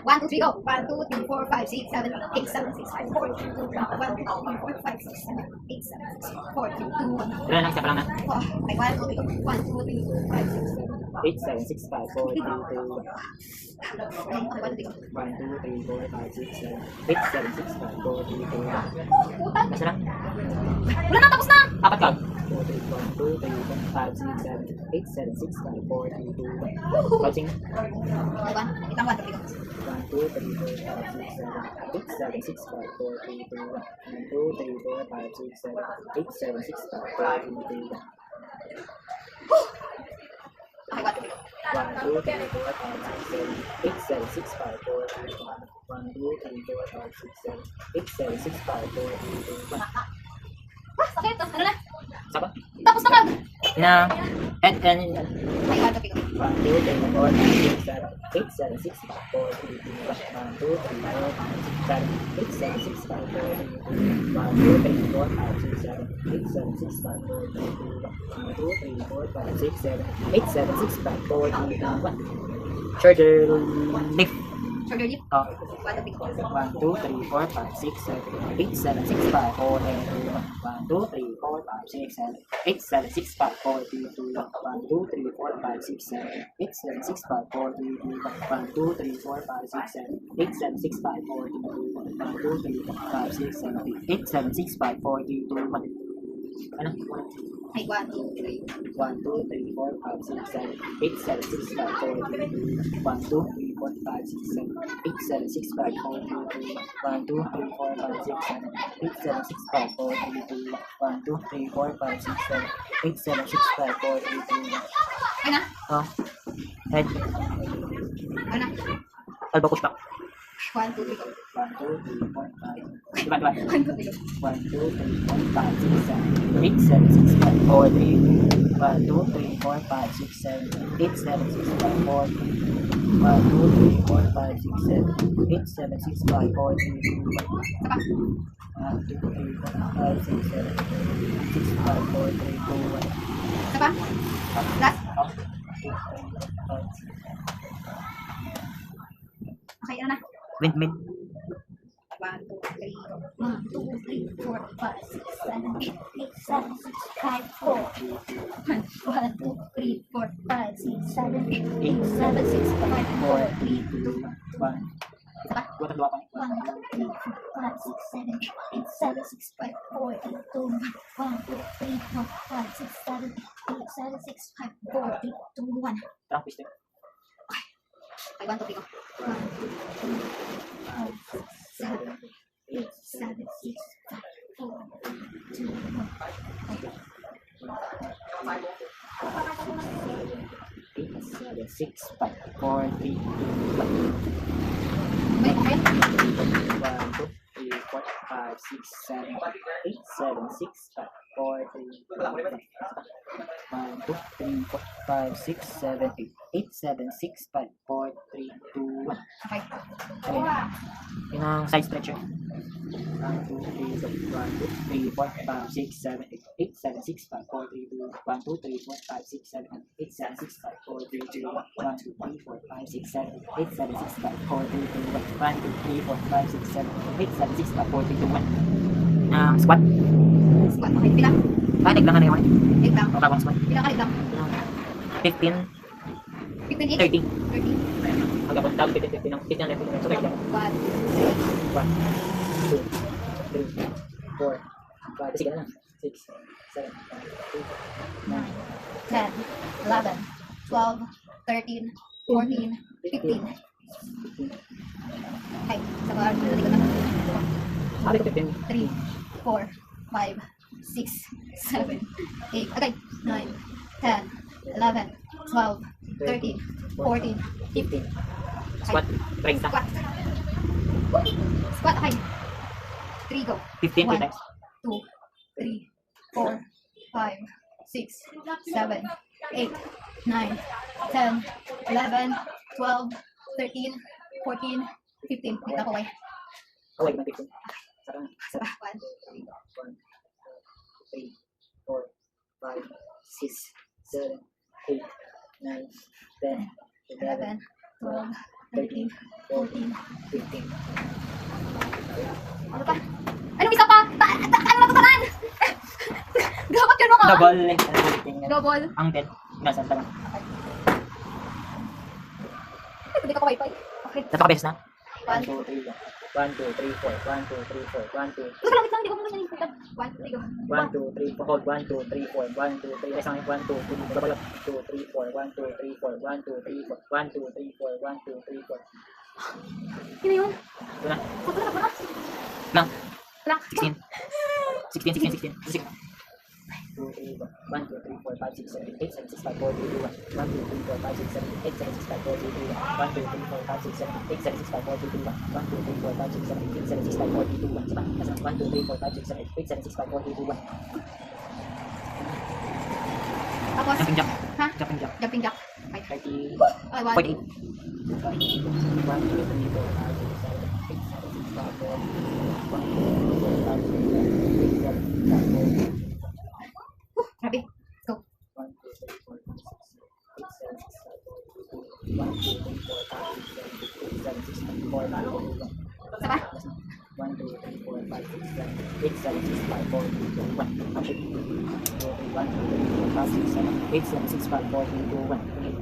1, 2, 3, go. 1, 2, 3, 4, 5, 6, 7, 8, 7, 6, 5, 4, 3, 2, 1. 1, 2, 3, 4, 5, 6, 7, 8, 7, 6, 4, 3, 2, 1. Wala lang, isa pa lang na. Oh, okay, 1, 2, 3, go. 1, 2, 3, 4, 5, 6, 7, 8, 7, 6, 5, 4, 3, 2, 1. 1, 2, 3, go. 1, 2, 3, 4, 5, 6, 7, 8, 7, 6, 5, 4, 3, 2, 1. Putan. Basta lang. Wala na, tapos na. Apat ka. 4, 3, 1, 2, 3, 4, 5, 6, 7, 8, 7, 6, 5, 4, 3, 2, 1. Coaching. 1, itang 1, 2, 3, go. 1, 2, 3, 4, 5, 6, 7, 8, 7, 6, 5, 4, 3, 2, 1. 1, 2, 3, 4, 5, 6, 7, 8, 7, 6, 5, 4, 3, 2, 1. Okay, 1, 2, 3, go. 1, 2, 3, 4, 5, 6, 7, 8, 7, 6, 5, 4, 3, 2, 1. 1, 2, 3, 4, 5, 6, 7, 8, 7, 6, 5, 4, 3, 2, 1. Ah, sakit. Ano na? Sapa? Tapos na ka. Na, and, Okay, 1, 2, 3, go. 1, 2, 3, 4, 5, 6, 7, 8, 7, 6, 5, 4, 3, 2, 1. 1, 2, 3, 4, 5, 6, 7, 8, 7, 6, 5, 4, 3, 2, 1. 2, 3, 4, 5, 6, 7, 8, 7, 6, 5, 4, 3, 2, 1. 2, 3, 4, 5, 6, 7, 8, 7, 6, 5, 4, 3, 2, 1. Shoulder lift. Shoulder lift. Oh. 1, 2, 3, go. 1, 2, 3, 4, 5, 6, 7, 8, 7, 6, 5, 4, 3, 2, 1. 1, 2, 3, 4, 5, 6, 7, 8, 7, 6, 5, 4, 3, 2, 1. 1, 2, 3, 4, 5, 6, 7, 8, 7, 6, 5, 4, 3, 2, 1. 1, 2, 3, 4, 5, 6, 7, 8, 7, 6, 5, 4, 3, 2, 1. 1, 2, 3, 4, 5, 6, 7, 8, 7, 6, 5, 4, 3, 2, 1. Ano? Okay, 1, 2, 3. 1, 2, 3, 4, 5, 6, 7, 8, 7, 6, 5, 4, 3, 2, 1. 2, 3, 4, 5, 6, 7, 8, 7, 6, 5, 4, 3, 2, 1. 2, 3, 4, 5, 6, 7, 8, 7, 6, 5, 4, 3, 2, 1. 2, 3, 4, 5, 6, 7, 8, 7, 6, 5, 4, 3, 2, 1. Okay na? Oh. Head. Ano na? Elbow push back. 1, 2, 3, go. 1, 2, 3, 4, 5. Diba, diba? 1, 2, 3, go. 1, 2, 3, 4, 5, 6, 7, 8, 7, 6, 5, 4, 3, 2, 1, 2, 3, 4, 5, 6, 7, 8, 7, 6, 5, 4, 3, 1, 2, 3, 4, 5, 6, 7, 8, 7, 6, 5, 4, 3, 2, 1. Sapa. 1, 2, 3, 4, 5, 6, 7, 6, 5, 4, 3, 2, 1. Sapa. Last. Okay, ano na? Windmill. 1, 2, 3, go. 1, 2, 3, 4, 5, 6, 7, 8, 7, 6, 5, 4. 1, 2, 3, 4, 5, 6, 7, 8, 7, 6, 5, 4, 3, 2, 1. Sapa. 2, 3, 4, 1, 2, 3, 4, 5, 6, 7, 8, 7, 6, 5, 4, 3, 2, 1, 2, 3, 4, 5, 6, 7, 8, 7, 6, 5, 4, 3, 2, 1. Trump twister. Okay, 1, 2, 3, go. 1, 2, 3, 4, 5, 6, 7, 8, 7, 6, 5, 4, 3, 2, 1. 8, 7, 6, 5, 4, 3, 2, 1. Wait, okay? 1, 2, 3, 4, 5, 6, 7, 8, 7, 6, 5, 4, 3, 2, 1. 1, 2, 3, 4, 5, 6, 7, 8, 8, 7, 6, 5, 4, 3, 2, 1. Okay. Ayun. Yun ang side stretcher. 1, 2, 3, 4, 5, 6, 7, 8, 8, 7, 6, 5, 4, 3, 2, 1, 2, 3, 4, 5, 6, 7, 8, 7, 6, 5, 4, 3, 2, 1, 1, 2, 3, 4, 5, 6, 7, 8, 7, 6, 5, 4, 3, 2, 1, 1, 2, 3, 4, 5, 6, 7, 8, 7, 6, 5, 4, 3, 2, 1. Squat. Squat, okay. Bilang. Leg lang ano yung Leg lang. o bagong squat. Bilang ka leg lang. 15, 15 each. 30. 30. Hanggang tawag 15, 15 ng 15 lang 15 so leg lang. 1, 1, 2, 3, 4, 5, sige na lang. 6, 7, 8, 9, 10, 11, 12, 13, 14, 15. Okay. Sa mga likod naman. Sabi ko 15. 3, 4, 5, 6, 7, 8, okay, 9, 10, 11, 12, 13, 14, 15. Squat, 30. Squat. Squat, okay. 3, go. 15 1, times. 2, 3, 4, 5, 6, 7, 8, 9, 10, 11, 12, 13, 14, 15. Wait ako, okay. Oh, wait, 15. Saba, 1, 3, 4, 5, 6, 7, 8, 9, 10, 11, 12, 13, 14, 14. 15. Ano pa? Anong isa pa? Ano matutunan? Dapat yun ako. Double. Double. Ang 10. Nasaan pa lang. Hindi ka wifi. Okay. Napaka-best na. 1, 1, 2, 3, 1, 2, 3, 4, 1, 2, 3, 4, 1, 2, Ito lang, hindi ko muna yung ikat. 1, 3, go. 1, 2, 3, 4, hold, 1, 2, 3, 4, 1, 2, 3, isang 1, 2, 3, double up, 2, 3, 4, 1, 2, 3, 4, 1, 2, 3, 4, 1, 2, 3, 4, 1, 2, 3, 4. Yun na yun. Ito na. Sakto na, sakto na. Lang. Lang. 16. 16, 16, 16. 2, 3, 1, 2, 3, 4, 5, 6, 7, 8, 7, 6, 5, 4, 3, 2, 1. 1, 2, 3, 4, 5, 6, 7, 8, 7, 6, 5, 4, 3, 2, 1. 1, 2, 3, 4, 5, 6, 7, 8, 7, 6, 5, 4, 3, 2, 1. 1, 2, 3, 4, 5, 6, 7, 8, 7, 6, 5, 4, 3, 2, 1. Sabah. 1, 2, 3, 4, 5, 6, 7, 8, 7, 6, 5, 4, 3, 2, 1. Tapos, Jumping jack. ha? Jumping jack. Jumping jack. 30. Ay, 0.8. 1. 1, 2, 3, 4, 5, 6, 7, 8, 7, 6, 5, 4, 1, 2, 3, 4, 5, 6, 7, 8, 7, 6, 5, 4. Grabe. Go. 1, 2, 3, 4, 5, 6, 8, 7, 6, 5, 4, 3, 2, 1, 2, 3, 4, 5, 6, 7, 8, 7, 6, 5, 4, 3, 2, 1. Isa pa. 1, 2, 3, 4, 5, 6, 7, 8, 7, 6, 5, 4, 3, 2, 1. Action. 1, 2, 3, 4, 5, 6, 7, 8, 7, 6, 5, 4, 3, 2, 1.